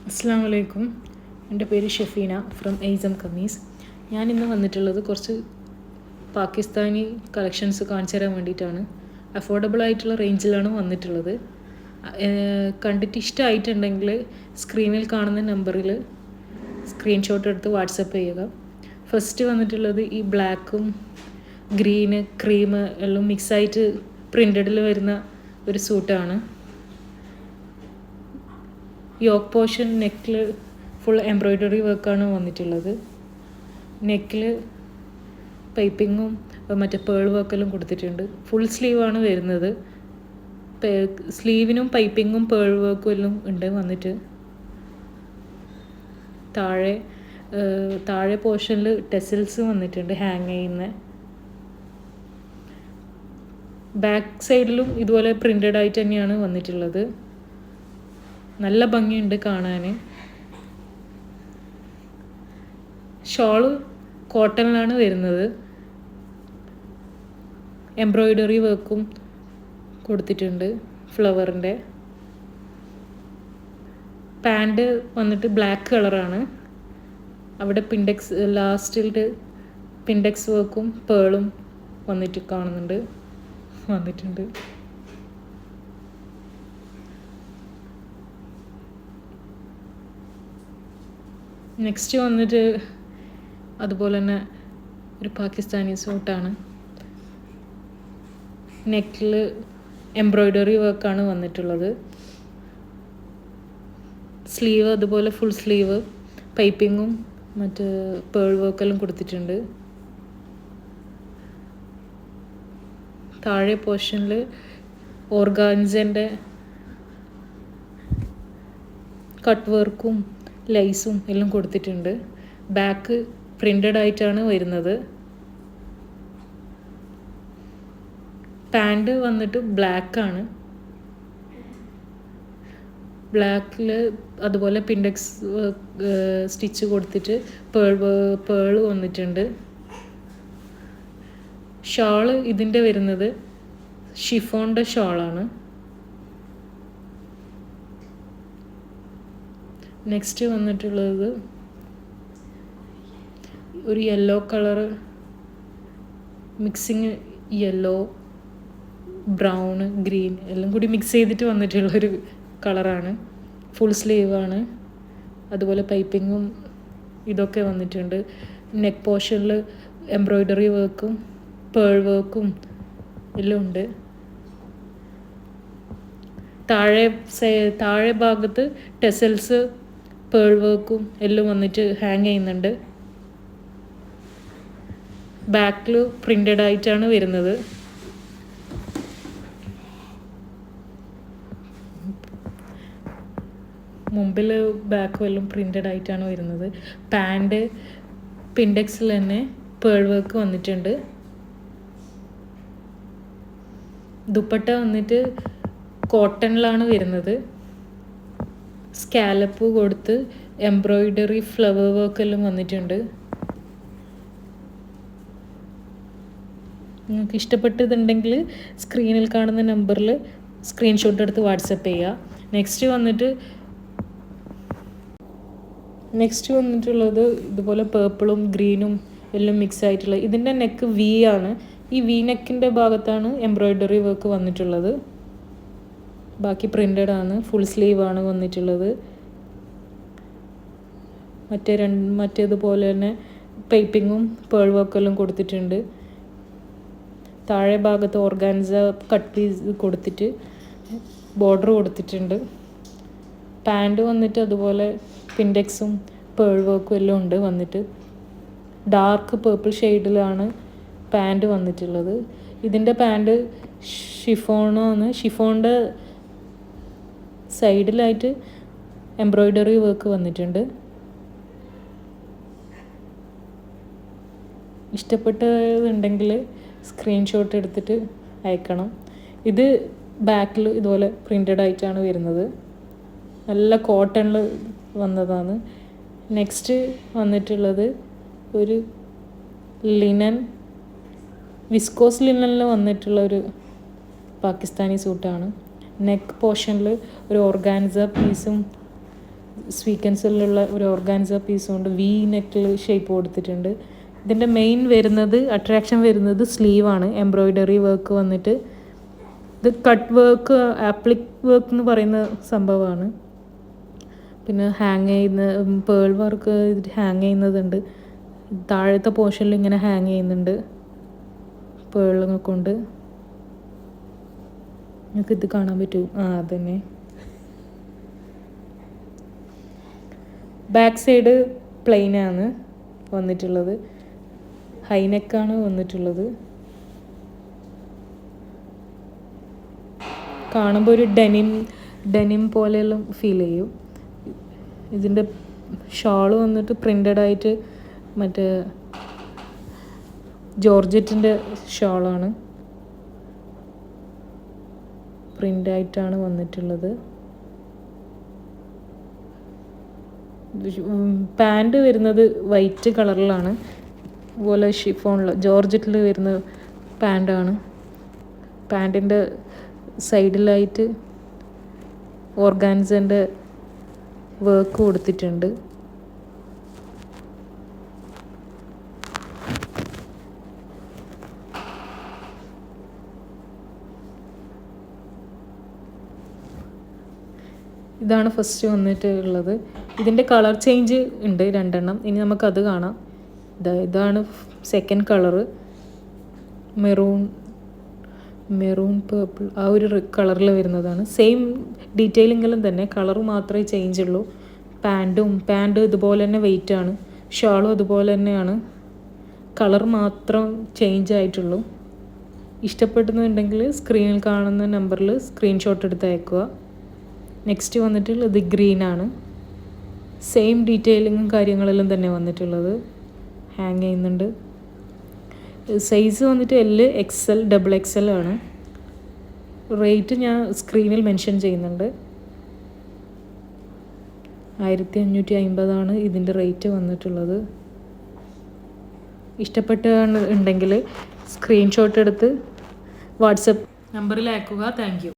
അസ്സാം വലൈക്കും. എൻ്റെ പേര് ഷെഫീന ഫ്രം എയ്സം കമീസ്. ഞാനിന്ന് വന്നിട്ടുള്ളത് കുറച്ച് പാകിസ്ഥാനി കളക്ഷൻസ് കാണിച്ചു തരാൻ വേണ്ടിയിട്ടാണ്. അഫോർഡബിൾ ആയിട്ടുള്ള റേഞ്ചിലാണ് വന്നിട്ടുള്ളത്. കണ്ടിട്ട് ഇഷ്ടമായിട്ടുണ്ടെങ്കിൽ സ്ക്രീനിൽ കാണുന്ന നമ്പറിൽ സ്ക്രീൻഷോട്ട് എടുത്ത് വാട്സപ്പ് ചെയ്യുക. ഫസ്റ്റ് വന്നിട്ടുള്ളത് ഈ ബ്ലാക്കും ഗ്രീന് ക്രീം എല്ലാം മിക്സായിട്ട് പ്രിൻ്റഡിൽ വരുന്ന ഒരു സൂട്ടാണ്. യോക്ക് പോർഷൻ നെക്കിൽ ഫുൾ എംബ്രോയ്ഡറി വർക്കാണ് വന്നിട്ടുള്ളത്. നെക്കിൽ പൈപ്പിങ്ങും മറ്റേ പേൾ വർക്കെല്ലാം കൊടുത്തിട്ടുണ്ട്. ഫുൾ സ്ലീവാണ് വരുന്നത്. സ്ലീവിനും പൈപ്പിങ്ങും പേൾ വർക്കും എല്ലാം ഉണ്ട് വന്നിട്ട്. താഴെ പോർഷനിൽ ടെസിൽസ് വന്നിട്ടുണ്ട് ഹാങ് ചെയ്യുന്ന. ബാക്ക് സൈഡിലും ഇതുപോലെ പ്രിൻ്റഡ് ആയിട്ട് തന്നെയാണ് വന്നിട്ടുള്ളത്. നല്ല ഭംഗിയുണ്ട് കാണാൻ. ഷോള് കോട്ടണിലാണ് വരുന്നത്. എംബ്രോയ്ഡറി വർക്കും കൊടുത്തിട്ടുണ്ട് ഫ്ലവറിൻ്റെ. പാൻറ് വന്നിട്ട് ബ്ലാക്ക് കളറാണ്. അവിടെ ലാസ്റ്റിൽ പിൻഡെക്സ് വർക്കും പേളും വന്നിട്ടുണ്ട്. നെക്സ്റ്റ് വന്നിട്ട് അതുപോലെ തന്നെ ഒരു പാകിസ്ഥാനി സൂട്ടാണ്. നെക്കിൽ എംബ്രോയ്ഡറി വർക്കാണ് വന്നിട്ടുള്ളത്. സ്ലീവ് അതുപോലെ ഫുൾ സ്ലീവ് പൈപ്പിങ്ങും മറ്റ് പേൾ വർക്കെല്ലാം കൊടുത്തിട്ടുണ്ട്. താഴെ പോർഷനിൽ ഓർഗാൻസൻ്റെ കട്ട് വർക്കും ലൈസും എല്ലാം കൊടുത്തിട്ടുണ്ട്. ബാക്ക് പ്രിൻ്റഡ് ആയിട്ടാണ് വരുന്നത്. പാൻറ് വന്നിട്ട് ബ്ലാക്കാണ്. ബ്ലാക്കിൽ അതുപോലെ പിൻഡെക്സ് സ്റ്റിച്ച് കൊടുത്തിട്ട് പേൾ വന്നിട്ടുണ്ട്. ഷാള് ഇതിൻ്റെ വരുന്നത് ഷിഫോണിൻ്റെ ഷാളാണ്. നെക്സ്റ്റ് വന്നിട്ടുള്ളത് ഒരു yellow colour mixing, yellow brown green എല്ലാം കൂടി മിക്സ് ചെയ്തിട്ട് വന്നിട്ടുള്ളൊരു കളറാണ്. ഫുൾ സ്ലീവാണ്. അതുപോലെ പൈപ്പിങ്ങും ഇതൊക്കെ വന്നിട്ടുണ്ട്. നെക്ക് പോർഷനിൽ എംബ്രോയ്ഡറി വർക്കും പേൾ വർക്കും എല്ലാം ഉണ്ട്. താഴെ ഭാഗത്ത് ടെസൽസ് പേൾ വർക്കും എല്ലാം വന്നിട്ട് ഹാങ് ചെയ്യുന്നുണ്ട്. ബാക്കിൽ പ്രിൻ്റഡ് ആയിട്ടാണ് വരുന്നത്. മുമ്പിൽ ബാക്കും എല്ലാം പ്രിൻ്റഡ് ആയിട്ടാണ് വരുന്നത്. പാൻറ് പിൻഡെക്സിൽ തന്നെ പേൾ വർക്ക് വന്നിട്ടുണ്ട്. ദുപ്പട്ട വന്നിട്ട് കോട്ടണിലാണ് വരുന്നത്. സ്കാലപ്പ് കൊടുത്ത് എംബ്രോയ്ഡറി ഫ്ലവർ വർക്കെല്ലാം വന്നിട്ടുണ്ട്. നിങ്ങൾക്ക് ഇഷ്ടപ്പെട്ടതുണ്ടെങ്കിൽ സ്ക്രീനിൽ കാണുന്ന നമ്പറിൽ സ്ക്രീൻഷോട്ട് എടുത്ത് വാട്സപ്പ് ചെയ്യുക. നെക്സ്റ്റ് വന്നിട്ടുള്ളത് ഇതുപോലെ പേർപ്പിളും ഗ്രീനും എല്ലാം മിക്സ് ആയിട്ടുള്ള. ഇതിൻ്റെ നെക്ക് വി ആണ്. ഈ വി നെക്കിൻ്റെ ഭാഗത്താണ് എംബ്രോയ്ഡറി വർക്ക് വന്നിട്ടുള്ളത്. ബാക്കി പ്രിൻ്റഡ് ആണ്. ഫുൾ സ്ലീവ് ആണ് വന്നിട്ടുള്ളത്. മറ്റേതുപോലെ തന്നെ പൈപ്പിങ്ങും പേൾ വർക്കെല്ലാം കൊടുത്തിട്ടുണ്ട്. താഴെ ഭാഗത്ത് ഓർഗാൻസ കട്ട് പീസ് കൊടുത്തിട്ട് ബോർഡർ കൊടുത്തിട്ടുണ്ട്. പാൻറ് വന്നിട്ട് അതുപോലെ പിൻഡെക്സും പേൾ വർക്കും എല്ലാം ഉണ്ട് വന്നിട്ട്. ഡാർക്ക് പേർപ്പിൾ ഷെയ്ഡിലാണ് പാൻറ് വന്നിട്ടുള്ളത്. ഇതിൻ്റെ പാൻറ് ഷിഫോണാണ്. ഷിഫോണിൻ്റെ സൈഡിലായിട്ട് എംബ്രോയ്ഡറി വർക്ക് വന്നിട്ടുണ്ട്. ഇഷ്ടപ്പെട്ടതുണ്ടെങ്കിൽ സ്ക്രീൻഷോട്ട് എടുത്തിട്ട് അയക്കണം. ഇത് ബാക്കിൽ ഇതുപോലെ പ്രിൻ്റഡ് ആയിട്ടാണ് വരുന്നത്. നല്ല കോട്ടണിൽ വന്നതാണ്. നെക്സ്റ്റ് വന്നിട്ടുള്ളത് ഒരു ലിനൻ വിസ്കോസ് ലിനനിൽ വന്നിട്ടുള്ള ഒരു പാകിസ്ഥാനി സൂട്ടാണ്. നെക്ക് പോർഷനിൽ ഒരു ഓർഗാൻസ പീസും സ്വീക്വൻസിലുള്ള ഒരു ഓർഗാൻസ പീസ് കൊണ്ട് വി നെക്കിൽ ഷേപ്പ് കൊടുത്തിട്ടുണ്ട്. ഇതിൻ്റെ മെയിൻ വരുന്നത് അട്രാക്ഷൻ വരുന്നത് സ്ലീവാണ്. എംബ്രോയ്ഡറി വർക്ക് വന്നിട്ട് ഇത് കട്ട് വർക്ക്, ആപ്ലിക് വർക്ക് എന്ന് പറയുന്ന സംഭവമാണ്. പിന്നെ ഹാങ് ചെയ്യുന്ന പേൾ വർക്ക് ഹാങ് ചെയ്യുന്നതുണ്ട്. താഴത്തെ പോർഷനിൽ ഇങ്ങനെ ഹാങ് ചെയ്യുന്നുണ്ട് പേളുകൾ കൊണ്ട്. നിങ്ങൾക്ക് ഇത് കാണാൻ പറ്റുമോ? അതന്നെ. ബാക്ക് സൈഡ് പ്ലെയിനാണ് വന്നിട്ടുള്ളത്. ഹൈനെക്കാണ് വന്നിട്ടുള്ളത്. കാണുമ്പോൾ ഒരു ഡെനിം പോലെയെല്ലാം ഫീൽ ചെയ്യും. ഇതിൻ്റെ ഷാള് വന്നിട്ട് പ്രിൻ്റഡ് ആയിട്ട് മറ്റേ ജോർജറ്റിൻ്റെ ഷാളാണ്, പ്രിൻ്റായിട്ടാണ് വന്നിട്ടുള്ളത്. പാൻറ് വരുന്നത് വൈറ്റ് കളറിലാണ്. അതുപോലെ ഷിഫോണിൽ ജോർജറ്റിൽ വരുന്ന പാൻറ്റാണ്. പാൻറ്റിൻ്റെ സൈഡിലായിട്ട് ഓർഗാൻസൻ്റെ വർക്ക് കൊടുത്തിട്ടുണ്ട്. ഇതാണ് ഫസ്റ്റ് വന്നിട്ടുള്ളത്. ഇതിൻ്റെ കളർ ചേഞ്ച് ഉണ്ട് 2 എണ്ണം. ഇനി നമുക്കത് കാണാം. ഇതാണ് സെക്കൻഡ് കളറ്, മെറൂൺ പേർപ്പിൾ, ആ ഒരു കളറിൽ വരുന്നതാണ്. സെയിം ഡീറ്റെയിലിങ്ങെല്ലാം തന്നെ, കളർ മാത്രമേ ചേഞ്ച് ഉള്ളൂ. പാൻറ് ഇതുപോലെ തന്നെ വെയിറ്റാണ്. ഷാളും അതുപോലെ തന്നെയാണ്, കളർ മാത്രം ചേഞ്ച് ആയിട്ടുള്ളൂ. ഇഷ്ടപ്പെടുന്നുണ്ടെങ്കിൽ സ്ക്രീനിൽ കാണുന്ന നമ്പറിൽ സ്ക്രീൻഷോട്ട് എടുത്ത് അയക്കുക. നെക്സ്റ്റ് വന്നിട്ടുള്ളത് ഗ്രീനാണ്. സെയിം ഡീറ്റെയിലിങ്ങും കാര്യങ്ങളെല്ലാം തന്നെ വന്നിട്ടുള്ളത്. ഹാങ് ചെയ്യുന്നുണ്ട്. സൈസ് വന്നിട്ട് L, XL, XXL ആണ്. റേറ്റ് ഞാൻ സ്ക്രീനിൽ മെൻഷൻ ചെയ്യുന്നുണ്ട്. 1550 ഇതിൻ്റെ റേറ്റ് വന്നിട്ടുള്ളത്. ഇഷ്ടപ്പെട്ടുണ്ടെങ്കിൽ സ്ക്രീൻഷോട്ട് എടുത്ത് വാട്സപ്പ് നമ്പറിൽ അയക്കുക. Thank you.